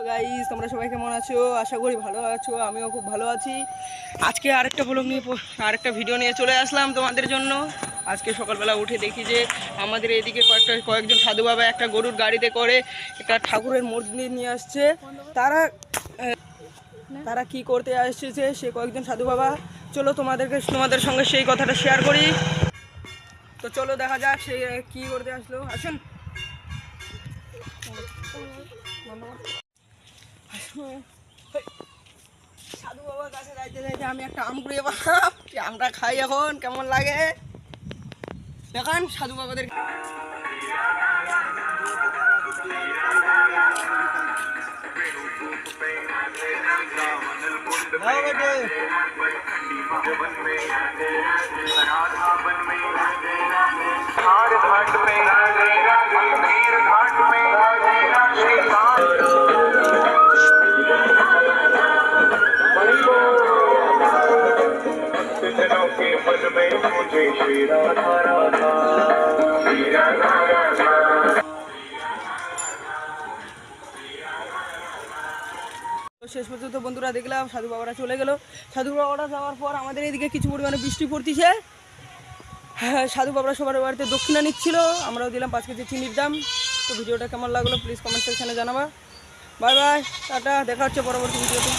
Guys, তোমরা সবাই কেমন আছো? আশা করি ভালো আছো। আমিও খুব ভালো আছি। আজকে আরেকটা ব্লগ নিয়ে আরেকটা ভিডিও নিয়ে চলে আসলাম তোমাদের জন্য। আজকে সকালবেলা উঠে দেখি যে আমাদের এদিকে কয়েকজন সাধু বাবা একটা গরুর গাড়িতে করে একটা ঠাকুরের মূর্তি নিয়ে আসছে। তারা কি করতে আসছে সে কয়েকজন সাধু বাবা, চলো তোমাদের সঙ্গে সেই কথাটা শেয়ার করি। তো চলো দেখা যাক সে কি করতে আসলো। আসুন। সাধু বাবার কাছে যাইতে যাইতে আমি একটা আম কুড়িয়ে পেলাম। আমটা খাই এখন, কেমন লাগে দেখান সাধু বাবাদের। শেষ পর্যন্ত বন্ধুরা দেখলাম সাধু বাবারা চলে গেল। সাধু বাবারা যাওয়ার পর আমাদের এদিকে কিছু পরিমাণে বৃষ্টি পড়তেছে। হ্যাঁ, সাধু বাবারা সবার বাড়িতে দক্ষিণা নিচ্ছিল, আমরাও দিলাম 5 কেজি চিনির দাম। তো ভিডিওটা কেমন লাগলো প্লিজ কমেন্ট সেকশনে জানাবা। বাই বাই, টাটা, দেখা হচ্ছে পরবর্তী ভিডিওতে।